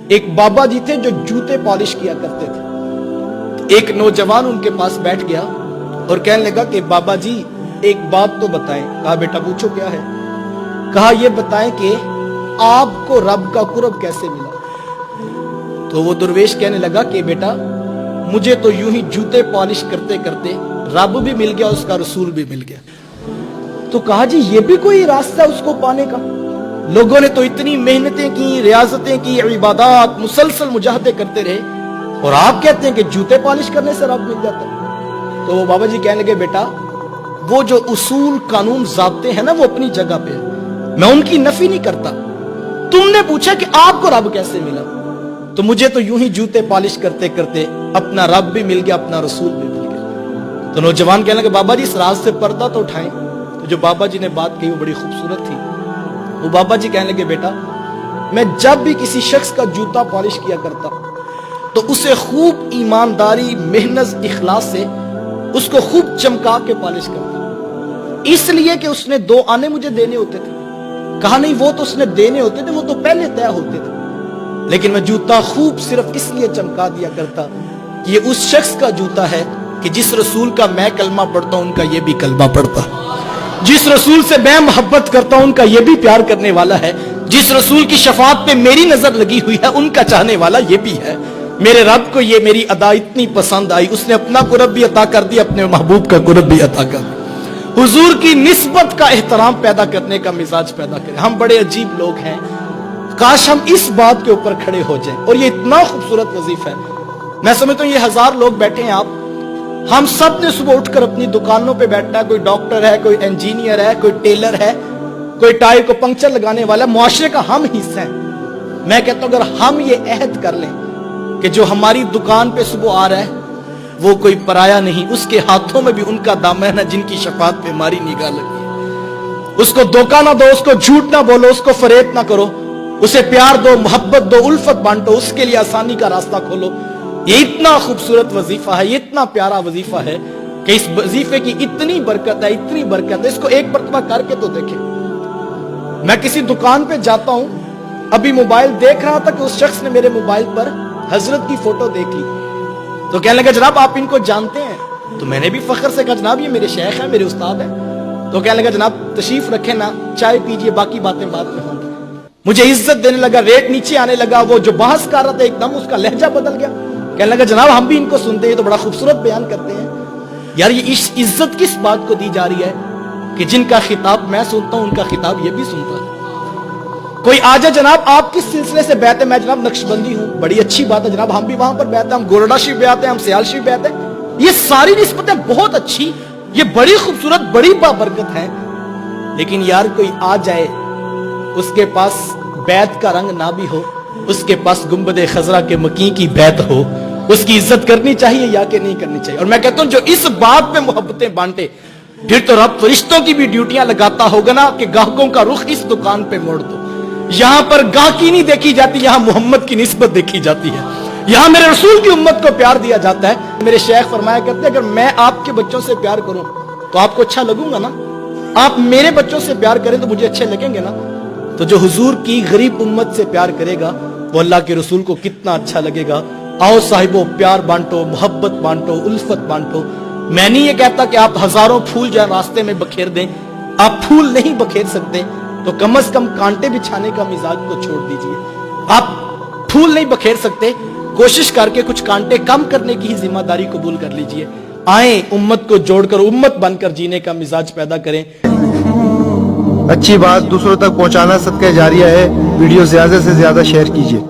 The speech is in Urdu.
ایک بابا جی تھے جو جوتے پالش کیا کرتے تھے. ایک نوجوان ان کے پاس بیٹھ گیا اور کہنے لگا کہ بابا جی ایک بات تو بتائیں. کہا بیٹا پوچھو کیا ہے. کہا یہ بتائیں کہ آپ کو رب کا قرب کیسے ملا. تو وہ درویش کہنے لگا کہ بیٹا مجھے تو یوں ہی جوتے پالش کرتے کرتے رب بھی مل گیا، اس کا رسول بھی مل گیا. تو کہا جی یہ بھی کوئی راستہ اس کو پانے کا. لوگوں نے تو اتنی محنتیں کی، ریاضتیں کی، عبادات، مسلسل مجاہدے کرتے رہے، اور آپ کہتے ہیں کہ جوتے پالش کرنے سے رب مل جاتا. تو وہ بابا جی کہنے لگے بیٹا وہ جو اصول قانون ضابطے ہیں نا وہ اپنی جگہ پہ ہے، میں ان کی نفی نہیں کرتا. تم نے پوچھا کہ آپ کو رب کیسے ملا، تو مجھے تو یوں ہی جوتے پالش کرتے کرتے اپنا رب بھی مل گیا، اپنا رسول بھی مل گیا. تو نوجوان کہنے لگے بابا جی اس راز سے پردہ تو اٹھائیں. تو جو بابا جی نے بات کہی وہ بڑی خوبصورت تھی. وہ بابا جی کہنے لگے بیٹا میں جب بھی کسی شخص کا جوتا پالش کیا کرتا تو اسے خوب ایمانداری، محنت، اخلاص سے اس کو خوب چمکا کے پالش کرتا، اس لیے کہ اس نے 2 آنے مجھے دینے ہوتے تھے. کہا نہیں وہ تو اس نے دینے ہوتے تھے، وہ تو پہلے طے ہوتے تھے، لیکن میں جوتا خوب صرف اس لیے چمکا دیا کرتا کہ یہ اس شخص کا جوتا ہے کہ جس رسول کا میں کلمہ پڑھتا ہوں ان کا یہ بھی کلمہ پڑھتا، جس رسول سے میں محبت کرتا ہوں ان کا یہ بھی پیار کرنے والا ہے، جس رسول کی شفاعت پہ میری نظر لگی ہوئی ہے ان کا چاہنے والا یہ بھی ہے. میرے رب کو یہ میری ادا اتنی پسند آئی، اس نے اپنا قرب بھی عطا کر دیا، اپنے محبوب کا قرب بھی عطا کر دیا. حضور کی نسبت کا احترام پیدا کرنے کا مزاج پیدا کریں. ہم بڑے عجیب لوگ ہیں، کاش ہم اس بات کے اوپر کھڑے ہو جائیں. اور یہ اتنا خوبصورت وظیفہ ہے. میں سمجھتا ہوں یہ 1000 لوگ بیٹھے ہیں، آپ ہم سب نے صبح اٹھ کر اپنی دکانوں پہ بیٹھنا ہے. کوئی ڈاکٹر ہے، کوئی انجینئر ہے، کوئی ٹیلر ہے، کوئی ٹائر کو پنکچر لگانے والا. معاشرے کا ہم حصہ ہیں. میں کہتا ہوں اگر ہم یہ عہد کر لیں کہ جو ہماری دکان پہ صبح آ رہا ہے وہ کوئی پرایا نہیں، اس کے ہاتھوں میں بھی ان کا دامن ہے جن کی شفاعت پہ ہماری نگاہ لگی ہے. اس کو دھوکہ نہ دو، اس کو جھوٹ نہ بولو، اس کو فریب نہ کرو، اسے پیار دو، محبت دو، الفت بانٹو، اس کے لیے آسانی کا راستہ کھولو. یہ اتنا خوبصورت وظیفہ ہے، یہ اتنا پیارا وظیفہ ہے کہ اس وظیفے کی اتنی برکت ہے، اتنی برکت ہے. اس کو ایک مرتبہ کر کے تو دیکھیں. میں کسی دکان پہ جاتا ہوں، ابھی موبائل دیکھ رہا تھا کہ اس شخص نے میرے موبائل پر حضرت کی فوٹو دیکھ لی. تو کہنے لگا جناب آپ ان کو جانتے ہیں؟ تو میں نے بھی فخر سے کہا جناب یہ میرے شیخ ہیں، میرے استاد ہیں. تو کہنے لگا جناب تشریف رکھیں نا، چائے پیجئے، باقی باتیں بعد میں ہوں گی. مجھے عزت دینے لگا، ریٹ نیچے آنے لگا. وہ جو بحث کر رہا تھا ایک دم اس کا لہجہ بدل گیا. کہنے لگا جناب ہم بھی ان کو سنتے ہیں، تو بڑا خوبصورت بیان کرتے ہیں. یار یہ عزت کس بات کو دی جا رہی ہے کہ جن کا خطاب میں سنتا ہوں ان کا خطاب یہ بھی سنتا ہے. کوئی آ جائے جناب آپ کس سلسلے سے بیعت ہے؟ میں جناب نقشبندی ہوں. بڑی اچھی بات ہے جناب، ہم بھی وہاں پر بیعت ہے، ہم گورڈا شریف بیعت ہے، ہم سیال شریف بیعت ہے. یہ ساری نسبتیں بہت اچھی، یہ بڑی خوبصورت، بڑی بابرکت ہیں. لیکن یار کوئی آ جائے اس کے پاس بیعت کا رنگ نہ بھی ہو، اس کے پاس گنبد خضرا کے مکیں کی بیعت ہو، اس کی عزت کرنی چاہیے یا کہ نہیں کرنی چاہیے؟ اور میں کہتا ہوں جو اس بات پہ محبتیں بانٹے پھر تو رب فرشتوں کی بھی ڈیوٹیاں لگاتا ہوگا نا کہ گاہکوں کا رخ اس دکان پہ موڑ دو. یہاں پر گاہکی نہیں دیکھی جاتی، یہاں محمد کی نسبت دیکھی جاتی ہے، یہاں میرے رسول کی امت کو پیار دیا جاتا ہے. میرے شیخ فرمایا کرتے ہیں اگر میں آپ کے بچوں سے پیار کروں تو آپ کو اچھا لگوں گا نا، آپ میرے بچوں سے پیار کریں تو مجھے اچھے لگیں گے نا. تو جو حضور کی غریب امت سے پیار کرے گا وہ اللہ کے رسول کو کتنا اچھا لگے گا. آؤ صاحبو پیار بانٹو، محبت بانٹو، الفت بانٹو. میں نہیں یہ کہتا کہ آپ 1000 پھول جائیں راستے میں بکھیر دیں، آپ پھول نہیں بکھیر سکتے تو کم از کم کانٹے بچھانے کا مزاج کو چھوڑ دیجئے. آپ پھول نہیں بکھیر سکتے، کوشش کر کے کچھ کانٹے کم کرنے کی ہی ذمہ داری قبول کر لیجئے. آئیں امت کو جوڑ کر امت بن کر جینے کا مزاج پیدا کریں. اچھی بات دوسروں تک پہنچانا صدقہ جاریہ ہے. ویڈیو زیادہ سے زیادہ شیئر کیجئے.